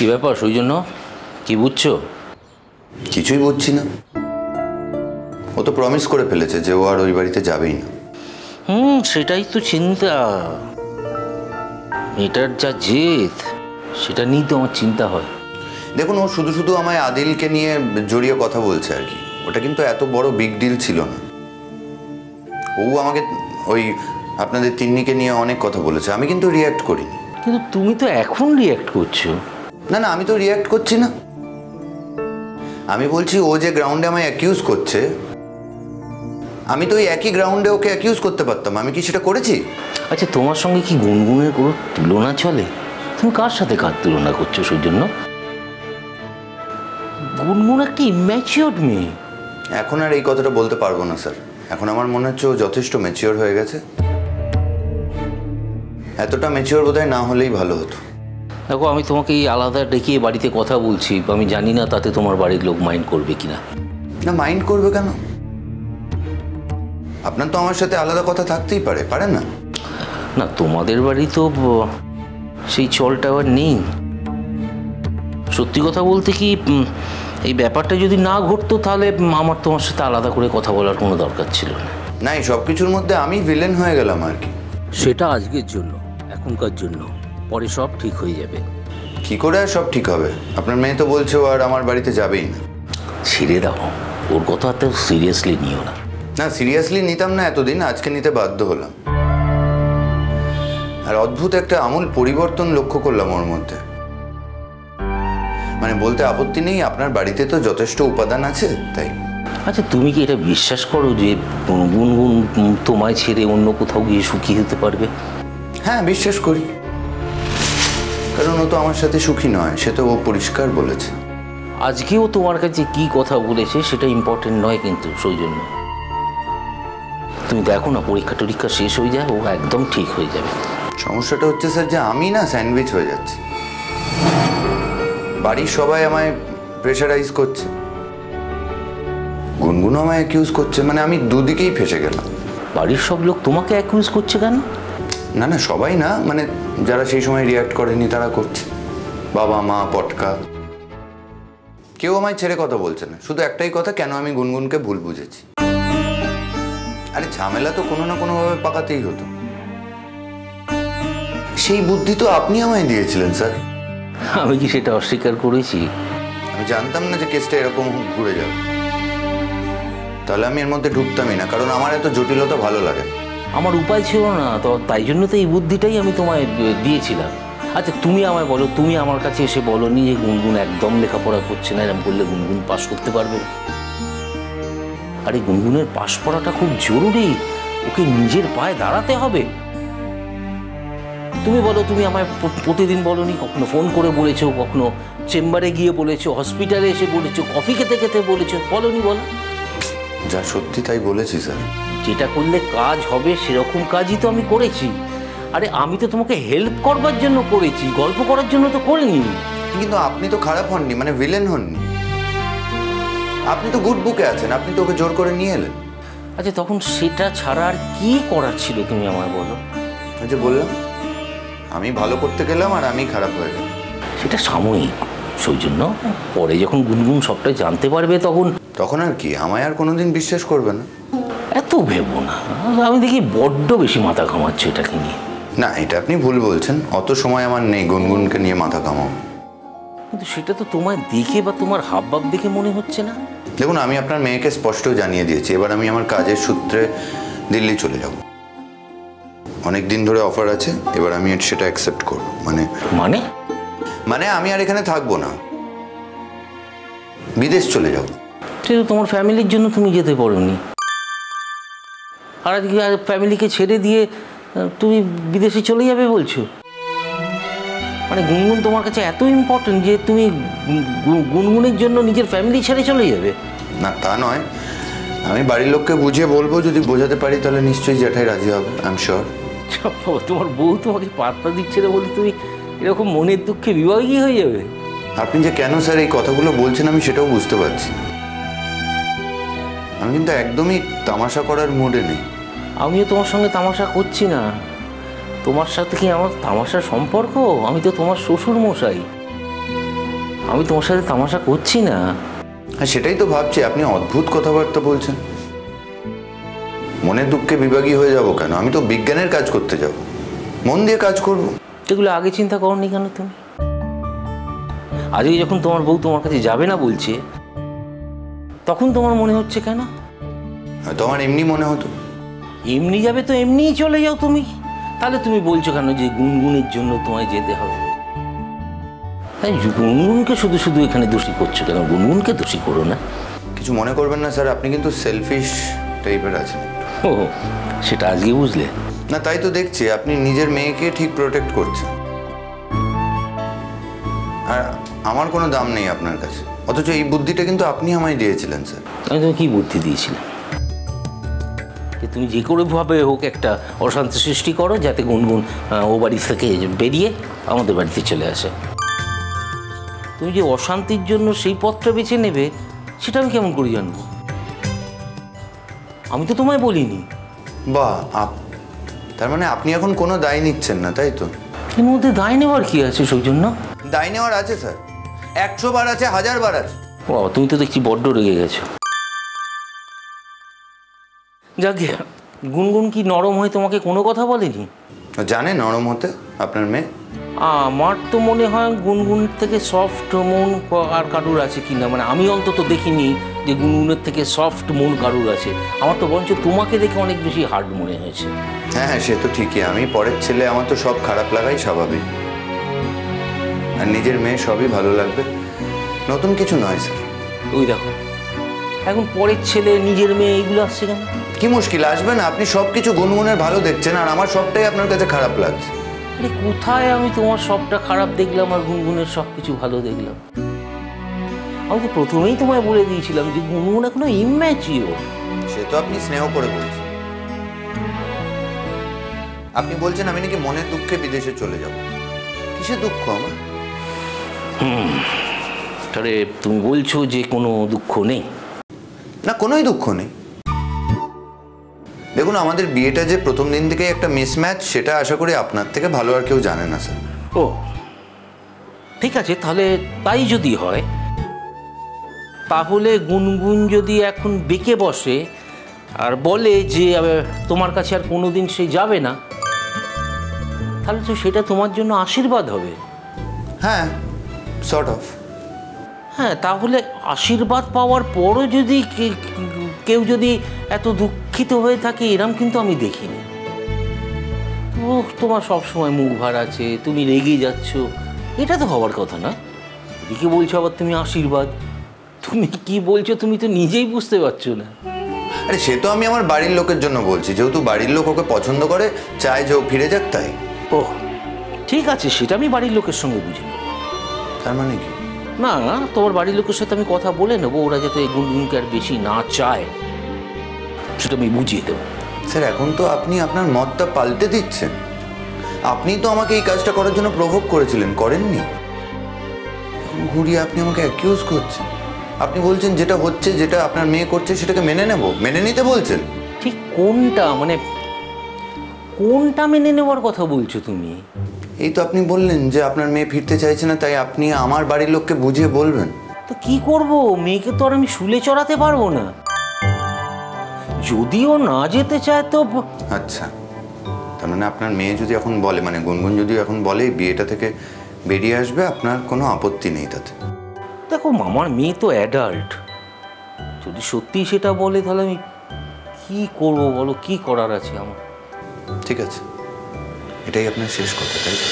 কি ব্যাপার সেই জন্য কি বুঝছো? কিছুই বুঝছি না। ও তো প্রমিস করে ফেলেছে যে ও আর ওই বাড়িতে যাবেই না। সেটাই তো চিন্তা। এটার যা জেদ সেটা নিয়ে তো আমার চিন্তা হয়। দেখুন, ও শুধু শুধু আমায় আদিলকে নিয়ে জড়িয়ে কথা বলছে আর কি। ওটা কিন্তু এত বড় বিগ ডিল ছিল না। ও আমাকে ওই আপনাদের তিন্নিকে নিয়ে অনেক কথা বলেছে, আমি কিন্তু রিয়্যাক্ট করিনি। কিন্তু তুমি তো এখন রিয়্যাক্ট করছো। না না, আমি তো রিয়্যাক্ট করছি না। আমি বলছি ও যে গ্রাউন্ডে আমায় অ্যাকিউজ করছে, আমি তো ওই একই গ্রাউন্ডে ওকে অ্যাকিউজ করতে পারতাম। আমি কি সেটা করেছি? আচ্ছা, তোমার সঙ্গে কি গুনগুনের কোনো তুলনা চলে? তুমি কার সাথে কার তুলনা করছো সেই জন্য? গুনগুন একটা ইম্যাচিওর মেয়ে। এখন আর এই কথাটা বলতে পারবো না স্যার। এখন আমার মনে হচ্ছে ও যথেষ্ট ম্যাচিওর হয়ে গেছে। এতটা ম্যাচিওর বোধহয় না হলেই ভালো হতো। দেখো, আমি তোমাকে এই আলাদা ডেকে বাড়িতে কথা বলছি, আমি জানি না তাতে তোমার বাড়ির লোক মাইন্ড করবে কিনা। না, মাইন্ড করবে কেন? আপনার তো আমার সাথে আলাদা কথা থাকতেই পারে, পারে না? না, তোমাদের বাড়ি তো সেই চলটা আবার নেই। সত্যি কথা বলতে কি, এই ব্যাপারটা যদি না ঘটতো তাহলে আমার তোমার সাথে আলাদা করে কথা বলার কোনো দরকার ছিল না। না, এই সব কিছুর মধ্যে আমি ভিলেন হয়ে গেলাম আর কি। সেটা আজকের জন্য, এখনকার জন্য। পরে সব ঠিক হয়ে যাবে। কি করে আর সব ঠিক হবে? আপনার মেয়ে তো বলছে ও আর আমার বাড়িতে যাবেই না। ছেড়ে দাও, ওর কথা এত সিরিয়াসলি নিও না। না, সিরিয়াসলি নিতাম না এতদিন, আজকে নিতে বাধ্য হলাম। আর অদ্ভুত একটা আমূল পরিবর্তন লক্ষ্য করলাম ওর মধ্যে। মানে বলতে আপত্তি নেই, আপনার বাড়িতে তো যথেষ্ট উপাদান আছে তাই। আচ্ছা, তুমি কি এটা বিশ্বাস করো যে গুনগুন তোমায় ছেড়ে অন্য কোথাও গিয়ে সুখী হতে পারবে? হ্যাঁ, বিশ্বাস করি। কারণ ও তো আমার সাথে সুখী নয়, সে তো ও পরিষ্কার বলেছে। আজকেও তোমার কাছে কি কথা বলেছে সেটা ইম্পর্টেন্ট নয় কিন্তু সৌজন্য। তুমি দেখো না, পরীক্ষা টরীক্ষা শেষ হয়ে যায়, ও একদম ঠিক হয়ে যাবে। সমস্যাটা হচ্ছে স্যার যে আমি না স্যান্ডউইচ হয়ে যাচ্ছি। বাড়ির সবাই আমায় প্রেশারাইজ করছে, গুনগুন আমায় অ্যাকিউজ করছে, মানে আমি দুদিকেই ফেসে গেলাম। বাড়ির সব লোক তোমাকে অ্যাকিউজ করছে কেন? না না, সবাই না, মানে যারা সেই সময় রিয়্যাক্ট করেনি তারা করছে। বাবা মা পটকা কেউ আমায় ছেড়ে কথা বলছে না। শুধু একটাই কথা, কেন আমি গুনগুনকে ভুল বুঝেছি। আরে ঝামেলা তো কোনো না কোনোভাবে পাকাতেই হতো। সেই বুদ্ধি তো আপনি আমায় দিয়েছিলেন স্যার। আমি কি সেটা অস্বীকার করেছি? আমি জানতাম না যে কেসটা এরকম ঘুরে যাবে। তাহলে আমি এর মধ্যে ঢুকতামই না, কারণ আমার এত জটিলতা ভালো লাগে। আমার উপায় ছিল না তো, তাই জন্য তো এই বুদ্ধিটাই আমি তোমায় দিয়েছিলাম। আচ্ছা, তুমি আমায় বলো, তুমি আমার কাছে এসে বলোনি যে গুনগুন একদম লেখাপড়া করছে না, এরকম বললে গুনগুন পাশ করতে পারবে? আরে গুনগুনের পাশ পড়াটা খুব জরুরি, ওকে নিজের পায়ে দাঁড়াতে হবে। তুমি বলো, তুমি আমায় প্রতিদিন বলোনি? কখনো ফোন করে বলেছো, কখনো চেম্বারে গিয়ে বলেছো, হসপিটালে এসে বলেছো, কফি খেতে খেতে বলেছো, বলোনি? বলো। যা সত্যি তাই বলেছি স্যার। যেটা করলে কাজ হবে সেরকম কাজই তো আমি করেছি। আরে আমি তো তোমাকে হেল্প করবার জন্য করেছি, গল্প করার জন্য তো করিনি। কিন্তু আপনি তো খারাপ হননি, মানে ভিলেন হননি। আপনি তো গুড বুকে আছেন, আপনি তো ওকে জোর করে নিয়ে এলেন। আচ্ছা, তখন সেটা ছাড়া আর কি করার ছিল তুমি আমায় বলো? যে বললাম, আমি ভালো করতে গেলাম আর আমি খারাপ হয়ে গেলাম। সেটা সাময়িক সৌজন্য, পরে যখন গুনগুন সবটাই জানতে পারবে তখন আর কি, আমায় আর কোনোদিন বিশ্বাস করবে না। এত ভেবো না। আমি দেখি বড্ড বেশি মাথা ঘামাচ্ছ এটাকে নিয়ে। না, এটা আপনি ভুল বলছেন। অত সময় আমার নেই গুনগুনকে নিয়ে মাথা ঘামাও। কিন্তু সেটা তো তোমায় দেখে বা তোমার হাবভাব দেখে মনে হচ্ছে না। দেখুন, আমি আপনার মেয়েকে স্পষ্ট জানিয়ে দিয়েছি, এবার আমি আমার কাজের সূত্রে দিল্লি চলে যাব। অনেক দিন ধরে অফার আছে, এবার আমি সেটা অ্যাকসেপ্ট করব। মানে মানে মানে আমি আর এখানে থাকবো না, বিদেশ চলে যাব। সেটা তোমার ফ্যামিলির জন্য তুমি যেতে পারোনি, আর আজকে ফ্যামিলিকে ছেড়ে দিয়ে তুমি বিদেশে চলে যাবে বলছো? মানে গুনগুন তোমার কাছে এত ইম্পর্টেন্ট যে তুমি গুনগুনের জন্য নিজের ফ্যামিলি ছেড়ে চলে যাবে? না, তা নয়। আমি বাড়ির লোককে বুঝিয়ে বলবো, যদি বোঝাতে পারি তাহলে নিশ্চয়ই জ্যাঠাই রাজি হবে, আই এম শিওর। তোমার বউ তোমাকে পাত্তা দিচ্ছে না বলে তুমি এরকম মনের দুঃখে বিভাগী হয়ে যাবে? আপনি যে কেন স্যার এই কথাগুলো বলছেন আমি সেটাও বুঝতে পারছি। আমি কিন্তু একদমই তামাশা করার মুডে নেই। আমিও তোমার সঙ্গে তামাশা করছি না। তোমার সাথে কি আমার তামাশার সম্পর্ক? আমি তো তোমার শ্বশুর মশাই। আমি তোমার সাথে তামাশা করছি না। হ্যাঁ, সেটাই তো ভাবছি, আপনি অদ্ভুত কথাবার্তা বলছেন। মনের দুঃখে বিভাগী হয়ে যাব কেন? আমি তো বিজ্ঞানের কাজ করতে যাব, মন দিয়ে কাজ করব। এগুলো আগে চিন্তা করনি কেন তুমি? আজকে যখন তোমার বউ তোমার কাছে যাবে না বলছে, তখন তোমার মনে হচ্ছে কেন? হয়তো আমার এমনি মনে হতো। এমনি যাবে তো এমনিই চলে যাও তুমি। তাহলে তুমি বলছো কেন যে গুনগুনের জন্য তোমায় যেতে হবে? তাই গুনগুনকে শুধু শুধু এখানে দোষী করছো কেন? গুনগুনকে দোষী করো না। কিছু মনে করবেন না স্যার, আপনি কিন্তু সেলফিশ টাইপের আছেন। ও, সেটা আজকে বুঝলে? না, তাই তো দেখছি আপনি নিজের মেয়েকে ঠিক প্রোটেক্ট করছেন, আর আমার কোনো দাম নেই আপনার কাছে। অথচ এই বুদ্ধিটা কিন্তু আপনি আমায় দিয়েছিলেন স্যার। আমি তুমি কি বুদ্ধি দিয়েছিলাম? যে তুমি যে করে ভাবে হোক একটা অশান্তি সৃষ্টি করো, যাতে গুনগুন ও বাড়ি থেকে বেরিয়ে আমাদের বাড়িতে চলে আসে। তুমি যে অশান্তির জন্য সেই পথটা বেছে নেবে, সেটা আমি কেমন করে জানবো? আমি তো তোমায় বলিনি। বাহ, তার মানে আপনি এখন কোনো দায় নিচ্ছেন না, তাই তো? এর মধ্যে দায় নেওয়ার কি আছে সৌজন্য? দায় নেওয়ার আছে স্যার, 100 বার আছে, 1000 বার আছে। ও, তুমি তো দেখছি বড্ড রেগে গেছো। যাকে গুনগুন কি নরম হয়ে তোমাকে কোনো কথা বলেনি? জানে নরম হতে আপনার মেয়ে? আমার তো মনে হয় গুনগুনের থেকে সফট মন আর কারুর আছে কি না, মানে আমি অন্তত দেখিনি যে গুনগুনের থেকে সফট মন কারুর আছে। আমার তো বরঞ্চ তোমাকে দেখে অনেক বেশি হার্ড মনে হয়েছে। হ্যাঁ হ্যাঁ, সে তো ঠিকই। আমি পরের ছেলে, আমার তো সব খারাপ লাগাই স্বাভাবিক, আর নিজের মেয়ে সবই ভালো লাগবে, নতুন কিছু নয় স্যার। ওই দেখো, এখন পরের ছেলে নিজের মেয়ে এইগুলো আসছে কেন? কি মুশকিল, আসবে না? আপনি সব কিছু গুনগুনের ভালো দেখছেন, আর আমার সবটাই আপনার কাছে খারাপ লাগছে। আরে কোথায় আমি তোমার সবটা খারাপ দেখলাম আর গুনগুনের সব কিছু ভালো দেখলাম? আমি তো প্রথমেই তোমায় বলে দিয়েছিলাম যে গুনগুন এখনো ইম্যাচিওর। সে তো আপনি স্নেহ করে বলছেন। আপনি বলছেন আমি নাকি মনের দুঃখে বিদেশে চলে যাব। কিসের দুঃখ আমার? তাহলে তুমি বলছো যে কোনো দুঃখ নেই? না, কোনোই দুঃখ নেই। দেখুন, আমাদের বিয়েটা যে প্রথম দিন থেকেই একটা মিসম্যাচ, সেটা আশা করি আপনার থেকে ভালো আর কেউ জানে না স্যার। ও ঠিক আছে, তাহলে তাই যদি হয়, তাহলে গুনগুন যদি এখন বেঁকে বসে আর বলে যে তোমার কাছে আর কোনোদিন সে যাবে না, তাহলে তো সেটা তোমার জন্য আশীর্বাদ হবে। হ্যাঁ, সর্ট অফ। হ্যাঁ, তাহলে আশীর্বাদ পাওয়ার পরও যদি কেউ যদি এত দুঃখিত হয়ে থাকে, এরম কিন্তু আমি দেখিনি। তো তোমার সবসময় মুখ ভার আছে, তুমি রেগে যাচ্ছ, এটা তো হওয়ার কথা না। এদিকে বলছো আবার তুমি আশীর্বাদ। তুমি কি বলছো তুমি তো নিজেই বুঝতে পারছো না। আরে সে তো আমি আমার বাড়ির লোকের জন্য বলছি, যেহেতু বাড়ির লোক ওকে পছন্দ করে, চায় যে ও ফিরে যাক, তাই। ও ঠিক আছে, সেটা আমি বাড়ির লোকের সঙ্গে বুঝে নেব। তার মানে কি? না, তোমার বাড়ির লোকের সাথে আমি কথা বলে নেবো, ওরা যাতে গুনগুনকে আর বেশি না চায় সেটা আমি বুঝিয়ে দেবো। স্যার, এখন তো আপনি আপনার মতটা পাল্টে দিচ্ছেন। আপনি তো আমাকে এই কাজটা করার জন্য প্রভোগ করেছিলেন, করেননি? এখন ঘুরিয়ে আপনি আমাকে অ্যাকিউজ করছেন। আপনি বলছেন যেটা হচ্ছে, যেটা আপনার মেয়ে করছে, সেটাকে মেনে নেব, মেনে নিতে বলছেন। ঠিক কোনটা, মানে কোনটা মেনে নেওয়ার কথা বলছো তুমি? এই তো আপনি বললেন যে আপনার মেয়ে ফিরতে চাইছে না, তাই আপনি আমার বাড়ির লোককে বুঝিয়ে বলবেন। তো কি করব, মেয়েকে তো আর আমি শুলে চড়াতে পারবো না। যদিও না যেতে চায় তো। আচ্ছা, তার মানে আপনার মেয়ে যদি এখন বলে, মানে গুনগুন যদি এখন বলে বিয়েটা থেকে বেরিয়ে আসবে, আপনার কোনো আপত্তি নেই তাতে? দেখো, আমার মেয়ে তো অ্যাডাল্ট, যদি সত্যি সেটা বলে তাহলে আমি কি করবো বলো? কি করার আছে আমার? ঠিক আছে, এটাই আপনার শেষ কথা, তাই তো?